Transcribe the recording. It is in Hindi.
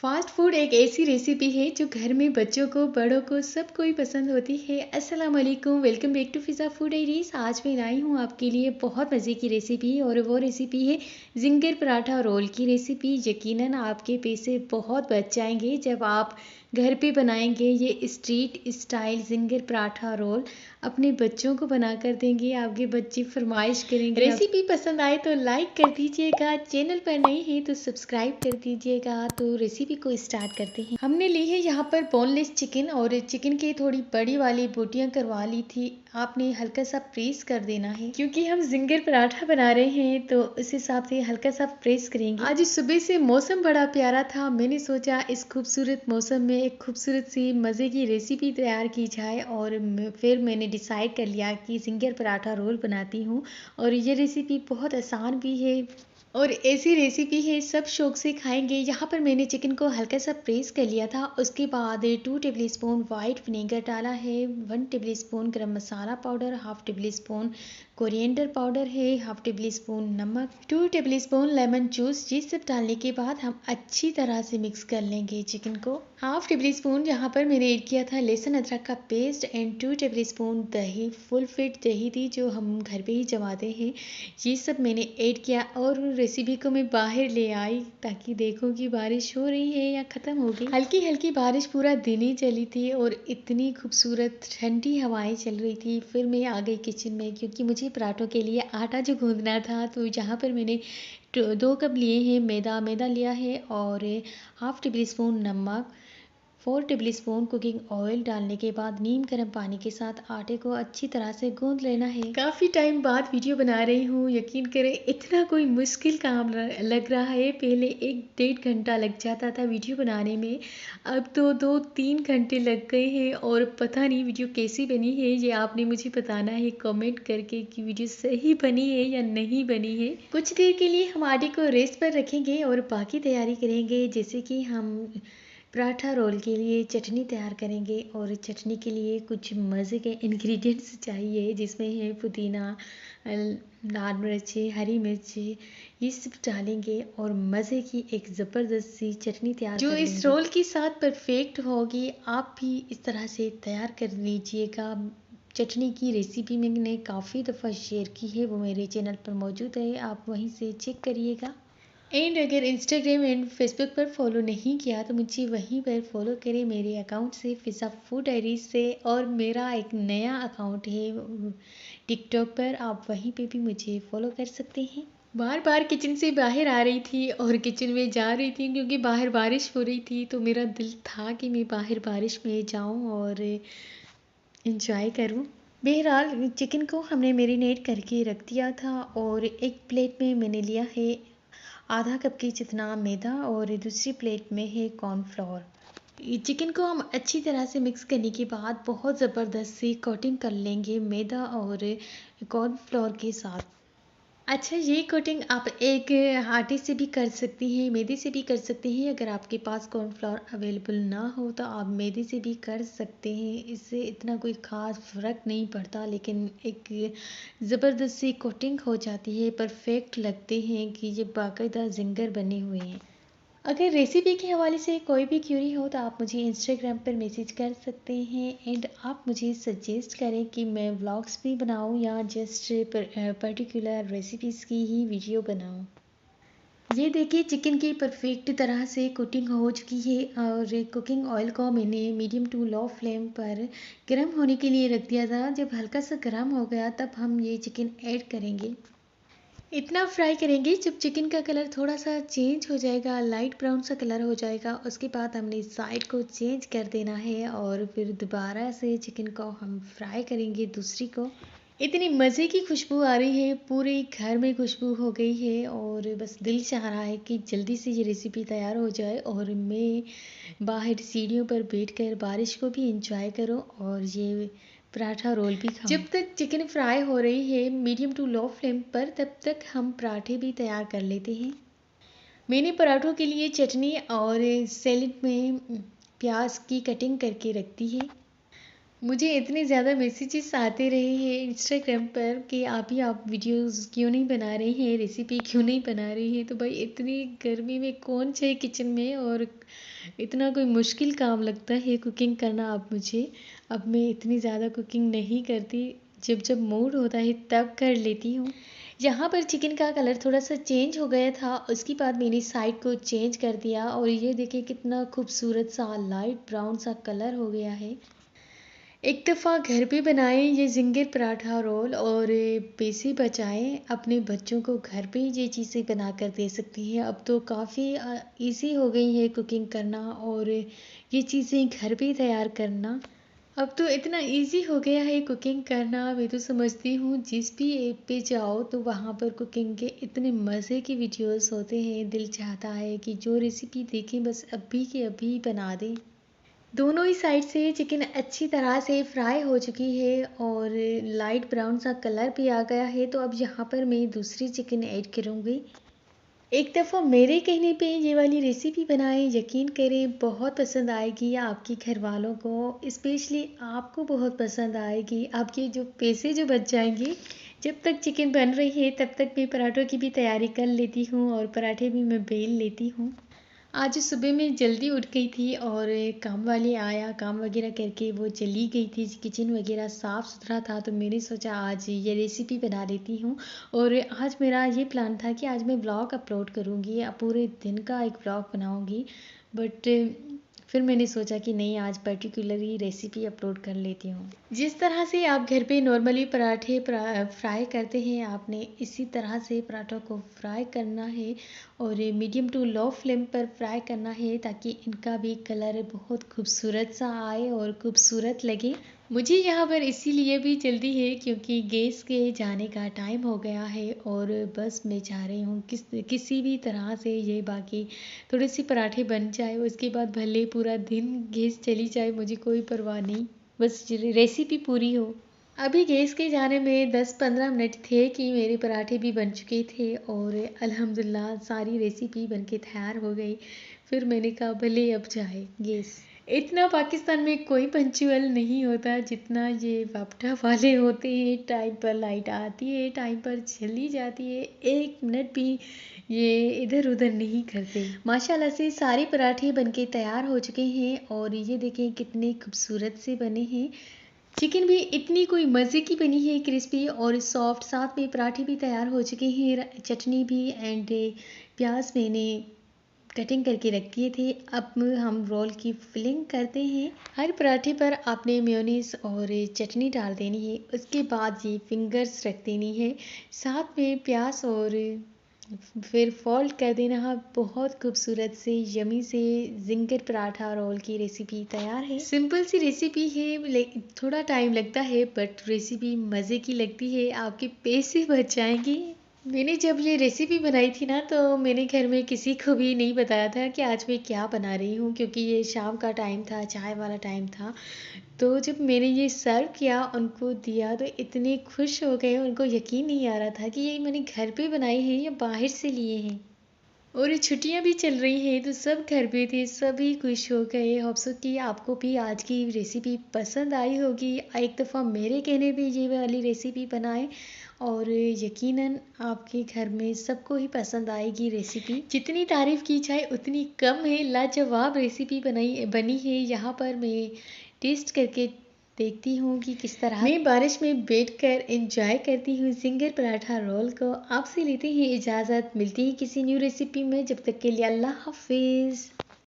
फास्ट फूड एक ऐसी रेसिपी है जो घर में बच्चों को बड़ों को सबको ही पसंद होती है। अस्सलाम वालेकुम, welcome back to Fiza food diaries. आज मैं लाई हूँ आपके लिए बहुत मज़े की रेसिपी और वो रेसिपी है जिंगर पराठा रोल की रेसिपी। यकीनन आपके पैसे बहुत बच जाएंगे जब आप घर पे बनाएंगे ये street style zinger paratha roll. अपने बच्चों को बनाकर देंगे, आपके बच्चे फरमाइश करेंगे। रेसिपी पसंद आए तो लाइक कर दीजिएगा, चैनल पर नए हैं तो सब्सक्राइब कर दीजिएगा। तो रेसिपी को स्टार्ट करते हैं। हमने ली है यहाँ पर बोनलेस चिकन और चिकन की थोड़ी बड़ी वाली बोटियां करवा ली थी। आपने हल्का सा प्रेस कर देना है क्योंकि हम जिंगर पराठा बना रहे हैं तो उस हिसाब से हल्का सा प्रेस करेंगे। आज सुबह से मौसम बड़ा प्यारा था, मैंने सोचा इस खूबसूरत मौसम में एक खूबसूरत सी मज़े की रेसिपी तैयार की जाए और फिर मैंने डिसाइड कर लिया कि जिंगर पराठा रोल बनाती हूँ। और ये रेसिपी बहुत आसान भी है और ऐसी रेसिपी है सब शौक से खाएंगे। यहाँ पर मैंने चिकन को हल्का सा प्रेस कर लिया था। उसके बाद 2 टेबल स्पून वाइट विनेगर डाला है, 1 tablespoon garam masala powder, half tablespoon coriander powder है, हाफ टेबल स्पून नमक, 2 टेबल स्पून लेमन जूस। ये सब डालने के बाद हम अच्छी तरह से मिक्स कर लेंगे चिकन को। हाफ टेबल स्पून यहाँ पर मैंने ऐड किया था लहसुन अदरक का पेस्ट एंड 2 टेबल स्पून दही, फुल फिट दही थी जो हम घर पे ही जमाते हैं। ये सब मैंने ऐड किया और रेसिपी को मैं बाहर ले आई ताकि देखो कि बारिश हो रही है या ख़त्म हो गई। हल्की हल्की बारिश पूरा दिन ही चली थी और इतनी खूबसूरत ठंडी हवाएं चल रही थी। फिर मैं आ गई किचन में क्योंकि मुझे पराठों के लिए आटा जो गूंदना था। तो यहाँ पर मैंने 2 कप लिए हैं मैदा लिया है और हाफ टेबल स्पून नमक, 4 टेबल स्पून कुकिंग ऑयल डालने के बाद नीम गर्म पानी के साथ आटे को अच्छी तरह से गूंद लेना है। काफ़ी टाइम बाद वीडियो बना रही हूँ, यकीन करें इतना कोई मुश्किल काम लग रहा है। पहले 1-1.5 घंटा लग जाता था वीडियो बनाने में, अब तो 2-3 घंटे लग गए हैं। और पता नहीं वीडियो कैसी बनी है, ये आपने मुझे बताना है कमेंट करके कि वीडियो सही बनी है या नहीं बनी है। कुछ देर के लिए हम आटे को रेस्ट पर रखेंगे और बाकी तैयारी करेंगे। जैसे कि हम पराठा रोल के लिए चटनी तैयार करेंगे और चटनी के लिए कुछ मज़े के इंग्रेडिएंट्स चाहिए जिसमें है पुदीना, लाल मिर्ची, हरी मिर्ची, ये सब डालेंगे और मज़े की एक ज़बरदस्त सी चटनी तैयार जो इस रोल के साथ परफेक्ट होगी। आप भी इस तरह से तैयार कर लीजिएगा। चटनी की रेसिपी मैंने काफ़ी दफ़ा शेयर की है, वो मेरे चैनल पर मौजूद है, आप वहीं से चेक करिएगा। एंड अगर इंस्टाग्राम एंड फेसबुक पर फॉलो नहीं किया तो मुझे वहीं पर फॉलो करें मेरे अकाउंट से, फिज़ा फूड डायरीज से। और मेरा एक नया अकाउंट है टिकटॉक पर, आप वहीं पे भी मुझे फॉलो कर सकते हैं। बार बार किचन से बाहर आ रही थी और किचन में जा रही थी क्योंकि बाहर बारिश हो रही थी। तो मेरा दिल था कि मैं बाहर बारिश में जाऊं और इंजॉय करूं। बहरहाल चिकन को हमने मैरिनेट करके रख दिया था और एक प्लेट में मैंने लिया है आधा कप के जितना मैदा और दूसरी प्लेट में है कॉर्नफ्लोर। चिकन को हम अच्छी तरह से मिक्स करने के बाद बहुत ज़बरदस्त सी कोटिंग कर लेंगे मैदा और कॉर्नफ्लोर के साथ। अच्छा, ये कोटिंग आप एक आटे से भी कर सकती हैं, मैदे से भी कर सकते हैं। अगर आपके पास कॉर्नफ्लोर अवेलेबल ना हो तो आप मैदे से भी कर सकते हैं, इससे इतना कोई ख़ास फ़र्क नहीं पड़ता। लेकिन एक ज़बरदस्त सी कोटिंग हो जाती है, परफेक्ट लगते हैं कि ये बाकायदा जिंगर बने हुए हैं। अगर रेसिपी के हवाले से कोई भी क्यूरी हो तो आप मुझे इंस्टाग्राम पर मैसेज कर सकते हैं एंड आप मुझे सजेस्ट करें कि मैं व्लॉग्स भी बनाऊं या जस्ट पर्टिकुलर रेसिपीज़ की ही वीडियो बनाऊं। ये देखिए चिकन की परफेक्ट तरह से कुकिंग हो चुकी है और कुकिंग ऑयल को मैंने मीडियम टू लो फ्लेम पर गर्म होने के लिए रख दिया था। जब हल्का सा गर्म हो गया तब हम ये चिकन ऐड करेंगे। इतना फ्राई करेंगे जब चिकन का कलर थोड़ा सा चेंज हो जाएगा, लाइट ब्राउन सा कलर हो जाएगा, उसके बाद हमने साइड को चेंज कर देना है और फिर दोबारा से चिकन को हम फ्राई करेंगे दूसरी को। इतनी मज़े की खुशबू आ रही है, पूरे घर में खुशबू हो गई है और बस दिल चाह रहा है कि जल्दी से ये रेसिपी तैयार हो जाए और मैं बाहर सीढ़ियों पर बैठकर बारिश को भी इंजॉय करूं और ये पराठा रोल भी खाऊं। जब तक चिकन फ्राई हो रही है मीडियम टू लो फ्लेम पर, तब तक हम पराठे भी तैयार कर लेते हैं। मैंने पराठों के लिए चटनी और सैलेड में प्याज की कटिंग करके रख दी है। मुझे इतने ज़्यादा मैसेजेस आते रहे हैं इंस्टाग्राम पर कि आप वीडियोस क्यों नहीं बना रही हैं, रेसिपी क्यों नहीं बना रही हैं। तो भाई इतनी गर्मी में कौन जाए किचन में, और इतना कोई मुश्किल काम लगता है कुकिंग करना अब मुझे। अब मैं इतनी ज़्यादा कुकिंग नहीं करती, जब जब मूड होता है तब कर लेती हूँ। यहाँ पर चिकन का कलर थोड़ा सा चेंज हो गया था, उसके बाद मैंने साइड को चेंज कर दिया और ये देखिए कितना खूबसूरत सा लाइट ब्राउन सा कलर हो गया है। एक दफ़ा घर पे बनाएं ये जिंगर पराठा रोल और पैसे बचाएं। अपने बच्चों को घर पे ही ये चीज़ें बना कर दे सकती हैं। अब तो काफ़ी इजी हो गई है कुकिंग करना और ये चीज़ें घर पे ही तैयार करना। अब तो इतना इजी हो गया है कुकिंग करना। मैं तो समझती हूँ जिस भी ऐप पे जाओ तो वहाँ पर कुकिंग के इतने मज़े के वीडियोस होते हैं, दिल चाहता है कि जो रेसिपी देखें बस अभी के अभी बना दें। दोनों ही साइड से चिकन अच्छी तरह से फ्राई हो चुकी है और लाइट ब्राउन सा कलर भी आ गया है। तो अब यहाँ पर मैं दूसरी चिकन ऐड करूँगी। एक दफ़ा मेरे कहने पे ये वाली रेसिपी बनाएं, यकीन करें बहुत पसंद आएगी आपके घर वालों को, स्पेशली आपको बहुत पसंद आएगी। आपके जो पैसे जो बच जाएंगे। जब तक चिकन बन रही है तब तक मैं पराठों की भी तैयारी कर लेती हूँ और पराठे भी मैं बेल लेती हूँ। आज सुबह मैं जल्दी उठ गई थी और काम वाली आया, काम वगैरह करके वो चली गई थी। किचन वगैरह साफ़ सुथरा था तो मैंने सोचा आज ये रेसिपी बना लेती हूँ। और आज मेरा ये प्लान था कि आज मैं ब्लॉग अपलोड करूँगी, पूरे दिन का एक ब्लॉग बनाऊँगी। बट फिर मैंने सोचा कि नहीं, आज पर्टिकुलरली रेसिपी अपलोड कर लेती हूँ। जिस तरह से आप घर पे नॉर्मली पराठे फ्राई करते हैं, आपने इसी तरह से पराठों को फ्राई करना है और मीडियम टू लो फ्लेम पर फ्राई करना है ताकि इनका भी कलर बहुत खूबसूरत सा आए और खूबसूरत लगे। मुझे यहाँ पर इसीलिए भी जल्दी है क्योंकि गैस के जाने का टाइम हो गया है और बस मैं चाह रही हूँ किसी भी तरह से ये बाकी थोड़े से पराठे बन जाए, उसके बाद भले पूरा दिन गैस चली जाए, मुझे कोई परवाह नहीं, बस रेसिपी पूरी हो। अभी गैस के जाने में 10-15 मिनट थे कि मेरे पराठे भी बन चुके थे और अल्हम्दुलिल्लाह सारी रेसिपी बनके तैयार हो गई। फिर मैंने कहा भले अब जाए गैस। इतना पाकिस्तान में कोई पंचुअल नहीं होता जितना ये वापटा वाले होते हैं। टाइम पर लाइट आती है, टाइम पर चली जाती है, एक मिनट भी ये इधर उधर नहीं करते। माशाल्लाह से सारे पराठे बनके तैयार हो चुके हैं और ये देखें कितने खूबसूरत से बने हैं। चिकन भी इतनी कोई मज़े की बनी है, क्रिस्पी और सॉफ्ट। साथ में पराठे भी तैयार हो चुके हैं, चटनी भी एंड प्याज मैंने कटिंग करके रख दिए थे। अब हम रोल की फिलिंग करते हैं। हर पराठे पर आपने मेयोनीज और चटनी डाल देनी है, उसके बाद ये फिंगर्स रख देनी है, साथ में प्याज और फिर फोल्ड कर देना है। बहुत खूबसूरत से यमी से जिंगर पराठा रोल की रेसिपी तैयार है। सिंपल सी रेसिपी है, थोड़ा टाइम लगता है बट रेसिपी मज़े की लगती है, आपके पैसे बच जाएंगे। मैंने जब ये रेसिपी बनाई थी ना तो मैंने घर में किसी को भी नहीं बताया था कि आज मैं क्या बना रही हूँ, क्योंकि ये शाम का टाइम था, चाय वाला टाइम था। तो जब मैंने ये सर्व किया, उनको दिया तो इतने खुश हो गए, उनको यकीन नहीं आ रहा था कि ये मैंने घर पे बनाई है या बाहर से लिए हैं। और ये छुट्टियां भी चल रही हैं तो सब घर पे थे, सभी खुश हो गए। होप सो कि आपको भी आज की रेसिपी पसंद आई होगी। एक दफ़ा मेरे कहने पे ये वाली रेसिपी बनाएं और यकीनन आपके घर में सबको ही पसंद आएगी रेसिपी। जितनी तारीफ़ की जाए उतनी कम है, लाजवाब रेसिपी बनी है। यहाँ पर मैं टेस्ट करके देखती हूँ कि किस तरह। मैं बारिश में बैठकर एंजॉय करती हूँ जिंगर पराठा रोल को। आपसे लेते हैं इजाज़त, मिलती है किसी न्यू रेसिपी में, जब तक के लिए अल्लाह हाफिज़।